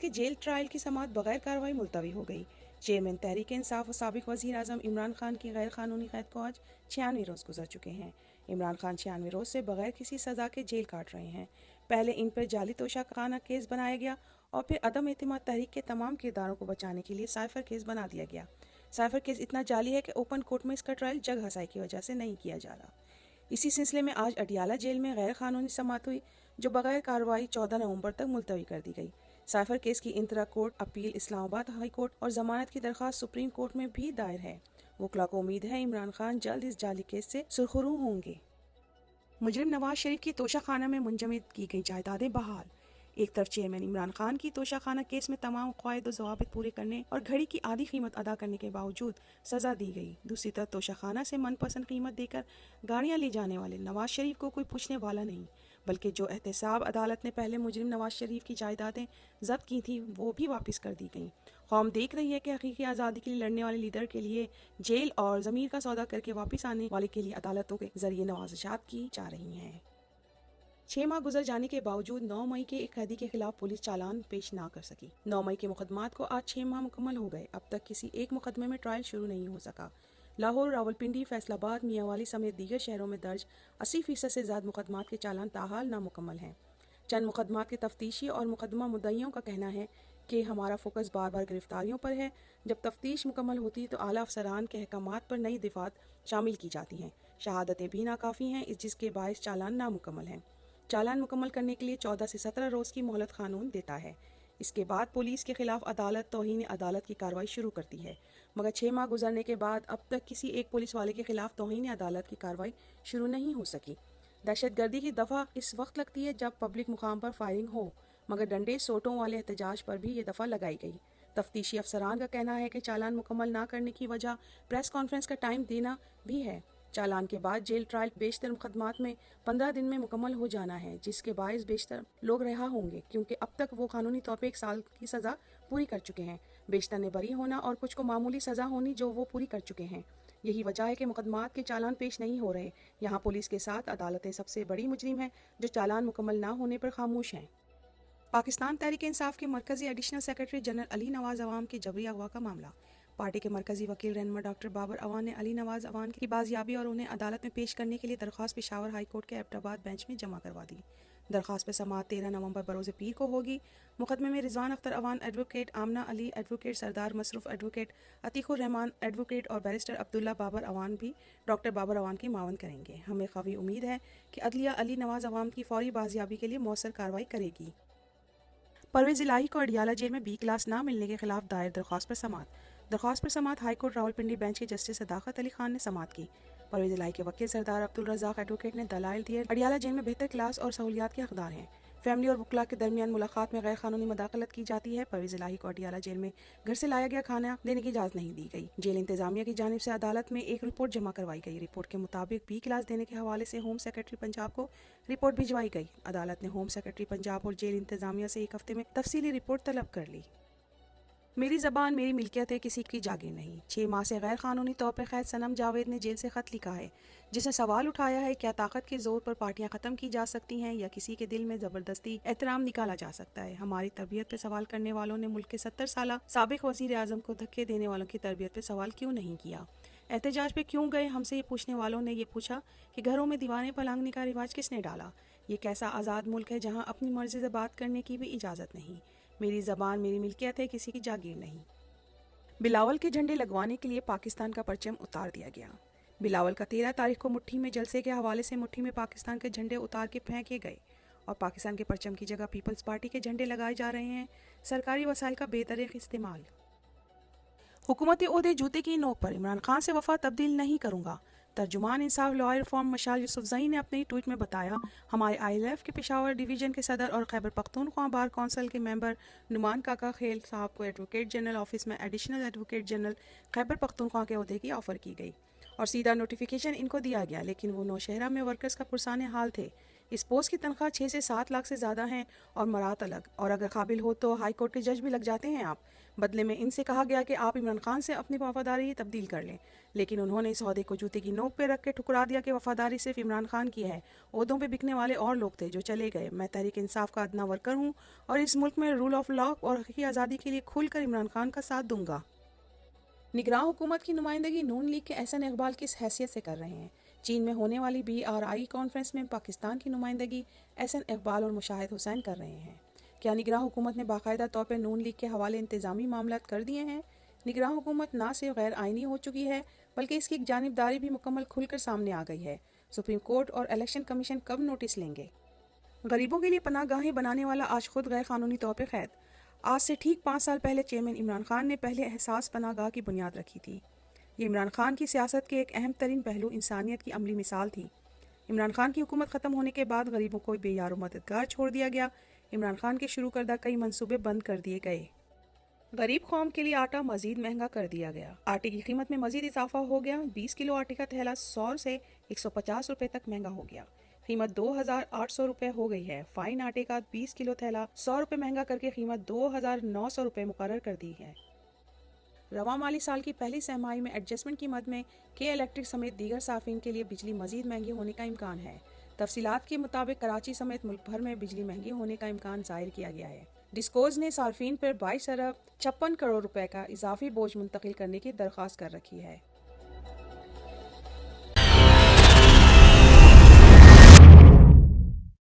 के jail trial की समाअत बगैर कार्रवाई मुलतवी हो गई। चेयरमैन तहरीक इंसाफ और साबिक वज़ीर आज़म इमरान खान की गैर कानूनी कैद को आज 96 रोज़ गुजर चुके हैं। इमरान खान 96 रोज़ से बगैर किसी सज़ा के जेल काट रहे हैं। पहले इन पर जाली तोशाखाना केस बनाया गया और फिर अदम एतमाद तहरीक के तमाम किरदारों को बचाने के लिए साइफर केस बना दिया गया। साइफर केस इतना जाली है कि ओपन कोर्ट में इसका ट्रायल जग हसाई की वजह से नहीं किया जा रहा। इसी सिलसिले में आज अडियाला जेल में गैर कानूनी समाअत हुई, जो बगैर कार्रवाई 14 नवंबर तक मुलतवी कर दी गई। साइफर केस की intra court appeal Islamabad high court और जमानत की दरख्वास्त सुप्रीम कोर्ट में भी दायर है। वकला को उम्मीद है इमरान खान जल्द इस जाली केस से सुरखरू होंगे। मुजरिम नवाज शरीफ की तोशाखाना में मुंजमद की गई जायदादें बहाल। एक तरफ चेयरमैन इमरान खान की तोशाखाना केस में तमाम क़वायद और ज़वाबित पूरे करने और घड़ी की आधी कीमत अदा करने के बावजूद सज़ा दी गई। दूसरी तरफ तोशाखाना से मनपसंद कीमत देकर गाड़ियां ले जाने वाले नवाज शरीफ को कोई पूछने वाला नहीं, बल्कि जो एहतसाब अदालत ने पहले मुजरिम नवाज शरीफ की जायदादें जब्त की थी वो भी वापस कर दी गई। कौम देख रही है कि हकीकी आज़ादी के लिए लड़ने वाले लीडर के लिए जेल और ज़मीर का सौदा करके वापस आने वाले के लिए अदालतों के जरिए नवाज़शात की जा रही हैं। 6 माह गुजर जाने के बावजूद 9 मई के एक कैदी के खिलाफ पुलिस चालान पेश ना कर सकी। 9 मई के मुकदमात को आज 6 माह मुकम्मल हो गए। अब तक किसी एक मुकदमे में ट्रायल शुरू नहीं हो सका। लाहौर, रावलपिंडी, फैसलाबाद, मियांवाली समेत दीगर शहरों में दर्ज 80% से ज़्यादा मुकदमात के चालान ताहाल नामुकम्मल हैं। चंद मुकदमात के तफ्तीशी और मुकदमा मुद्दईयों का कहना है कि हमारा फोकस बार बार गिरफ्तारियों पर है। जब तफ्तीश मुकम्मल होती तो आला अफसरान के अहकामात पर नई दिफात शामिल की जाती हैं। शहादतें भी नाकाफ़ी हैं, जिसके बायस चालान नामुकम्मल हैं। चालान मुकम्मल करने के लिए 14 से 17 रोज़ की मोहलत कानून देता है। इसके बाद पुलिस के खिलाफ अदालत तौहीन अदालत की कार्रवाई शुरू करती है, मगर 6 माह गुजरने के बाद अब तक किसी एक पुलिस वाले के खिलाफ तौहीन अदालत की कार्रवाई शुरू नहीं हो सकी। दहशतगर्दी की दफ़ा इस वक्त लगती है जब पब्लिक मुकाम पर फायरिंग हो, मगर डंडे सोटों वाले एहतजाज पर भी ये दफ़ा लगाई गई। तफ्तीशी अफसरान का कहना है कि चालान मुकम्मल ना करने की वजह प्रेस कॉन्फ्रेंस का टाइम देना भी है। चालान के बाद जेल ट्रायल बेशतर मुकदमात में 15 दिन में मुकम्मल हो जाना है, जिसके बायस बेशतर लोग रिहा होंगे, क्योंकि अब तक वो कानूनी तौर पर 1 साल की सज़ा पूरी कर चुके हैं। बेशतर ने बरी होना और कुछ को मामूली सज़ा होनी जो वो पूरी कर चुके हैं। यही वजह है कि मुकदमात के चालान पेश नहीं हो रहे। यहाँ पुलिस के साथ अदालतें सबसे बड़ी मुजरिम हैं जो चालान मुकम्मल ना होने पर खामोश हैं। पाकिस्तान तहरीक इंसाफ के मरकजी additional secretary general Ali Nawaz Awan के जबरी अगवा का मामला। पार्टी के मरकजी वकील रहनुमा डॉक्टर बाबर अवान ने अली नवाज अवान की बाजियाबी और उन्हें अदालत में पेश करने के लिए दरख्वास्त पेशावर हाई कोर्ट के एबटाबाद बेंच में जमा करवा दी। दरख्वास्त पर समाअत 13 नवंबर बरोज़ पीर को होगी। मुकदमे में रिजवान अख्तर अवान एडवोकेट, आमना अली एडवोकेट, सरदार मसरूफ एडवोकेट, अतीकुर रहमान एडवोकेट और बैरिस्टर अब्दुल्ला बाबर अवान भी डॉक्टर बाबर अवान की मावन करेंगे। हमें काफ़ी उम्मीद है कि अदलिया अली नवाज अवान की फौरी बाजियाबी के लिए मौसर कार्रवाई करेगी। परवेज़ इलाही को अडियाला जेल में बी क्लास ना मिलने के खिलाफ दायर दरख्वास्त पर समाअत। दरख्वास्त पर समाअत हाई कोर्ट रावलपिंडी बेंच के जस्टिस सदाकत अली खान ने समाअत की। परवेज़ इलाही के वकील सरदार अब्दुल रज़ाक एडवोकेट ने दलाइल दिए अडियाला जेल में बेहतर क्लास और सहूलियात के हकदार हैं। फैमिली और वकला के दरमियान मुलाकात में गैर कानूनी मदाखलत की जाती है। परवेज़ इलाही को अडियाला जेल में घर से लाया गया खाना देने की इजाज़त नहीं दी गई। जेल इंतजामिया की जानिब से अदालत में एक रिपोर्ट जमा करवाई गई। रिपोर्ट के मुताबिक बी क्लास देने के हवाले से होम सेक्रेटरी पंजाब को रिपोर्ट भिजवाई गई। अदालत ने होम सेक्रेटरी पंजाब और जेल इंतजामिया से 1 हफ्ते में तफसीली रिपोर्ट तलब कर ली। मेरी ज़बान मेरी मिल्कियत है, किसी की जागीर नहीं। 6 माह से गैर कानूनी तौर पर कैद सनम जावेद ने जेल से ख़त लिखा है, जिसने सवाल उठाया है क्या ताकत के ज़ोर पर पार्टियां ख़त्म की जा सकती हैं या किसी के दिल में ज़बरदस्ती एहतराम निकाला जा सकता है। हमारी तरबियत पर सवाल करने वालों ने मुल्क के 70 साल साबिक वज़ीर आज़म को धक्के देने वालों की तरबियत पर सवाल क्यों नहीं किया? एहतजाज पे क्यों गए? हमसे ये पूछने वालों ने ये पूछा कि घरों में दीवारें पलांगने का रिवाज किसने डाला? ये कैसा आज़ाद मुल्क है जहाँ अपनी मर्ज़ी से बात करने की भी इजाज़त नहीं। मेरी ज़बान मेरी मिल्कियत है, किसी की जागीर नहीं। बिलावल के झंडे लगवाने के लिए पाकिस्तान का परचम उतार दिया गया। बिलावल का 13 तारीख को मुट्ठी में जलसे के हवाले से मुट्ठी में पाकिस्तान के झंडे उतार के फेंके गए और पाकिस्तान के परचम की जगह पीपल्स पार्टी के झंडे लगाए जा रहे हैं। सरकारी वसाइल का बेतरीक़ इस्तेमाल। हुकूमती ओहदे जूते की नोक पर, इमरान खान से वफा तब्दील नहीं करूंगा। तर्जुमान इंसाफ लॉयर रिफॉर्म मशाल यूसुफजई ने अपने ट्वीट में बताया, हमारे ILF के पेशावर डिवीज़न के सदर और खैबर पख्तूनख्वा बार कौंसिल के मेंबर नुमान काका खेल साहब को एडवोकेट जनरल ऑफिस में additional advocate general Khyber Pakhtunkhwa के ओहदे की ऑफ़र की गई और सीधा नोटिफिकेशन इनको दिया गया, लेकिन वो नौशहरा में वर्कर्स का पुरसाने हाल थे اس پوسٹ کی تنخواہ 6 سے 7 لاکھ سے زیادہ ہیں اور مرات الگ، اور اگر قابل ہو تو ہائی کورٹ کے جج بھی لگ جاتے ہیں آپ۔ بدلے میں ان سے کہا گیا کہ آپ عمران خان سے اپنی وفاداری تبدیل کر لیں، لیکن انہوں نے اس عہدے کو جوتے کی نوک پہ رکھ کے ٹھکرا دیا کہ وفاداری صرف عمران خان کی ہے۔ عہدوں پہ بکنے والے اور لوگ تھے جو چلے گئے۔ میں تحریک انصاف کا ادنیٰ ورکر ہوں اور اس ملک میں رول آف لا اور حقیقی آزادی کے لیے کھل کر عمران خان کا ساتھ دوں گا۔ نگراں حکومت کی نمائندگی نون لیگ کے احسن اقبال کس حیثیت سے کر رہے ہیں؟ چین میں ہونے والی BRI کانفرنس میں پاکستان کی نمائندگی احسن اقبال اور مشاہد حسین کر رہے ہیں۔ کیا نگراں حکومت نے باقاعدہ طور پر نون لیگ کے حوالے انتظامی معاملات کر دیے ہیں؟ نگراں حکومت نہ صرف غیر آئینی ہو چکی ہے بلکہ اس کی ایک جانبداری بھی مکمل کھل کر سامنے آ گئی ہے۔ سپریم کورٹ اور الیکشن کمیشن کب نوٹس لیں گے؟ غریبوں کے لیے پناہ گاہیں بنانے والا آج خود غیر قانونی طور پر قید۔ آج سے ٹھیک 5 سال پہلے چیئرمین عمران خان نے پہلے احساس پناہ گاہ کی بنیاد رکھی تھی۔ یہ عمران خان کی سیاست کے ایک اہم ترین پہلو انسانیت کی عملی مثال تھی۔ عمران خان کی حکومت ختم ہونے کے بعد غریبوں کو بے یار و مددگار چھوڑ دیا گیا۔ عمران خان کے شروع کردہ کئی منصوبے بند کر دیے گئے۔ غریب قوم کے لیے آٹا مزید مہنگا کر دیا گیا۔ آٹے کی قیمت میں مزید اضافہ ہو گیا۔ 20 کلو آٹے کا تھیلا 100 سے 150 روپے تک مہنگا ہو گیا۔ قیمت 2800 روپے ہو گئی ہے۔ فائن آٹے کا 20 کلو تھیلا 100 روپے مہنگا کر کے قیمت 2900 روپے مقرر کر دی ہے۔ رواں مالی سال کی پہلی سہ ماہی میں ایڈجسٹمنٹ کی مد میں کے الیکٹرک سمیت دیگر صارفین کے لیے بجلی مزید مہنگی ہونے کا امکان ہے۔ تفصیلات کے مطابق کراچی سمیت ملک بھر میں بجلی مہنگی ہونے کا امکان ظاہر کیا گیا ہے۔ ڈسکوز نے صارفین پر 22 ارب 56 کروڑ روپے کا اضافی بوجھ منتقل کرنے کی درخواست کر رکھی ہے۔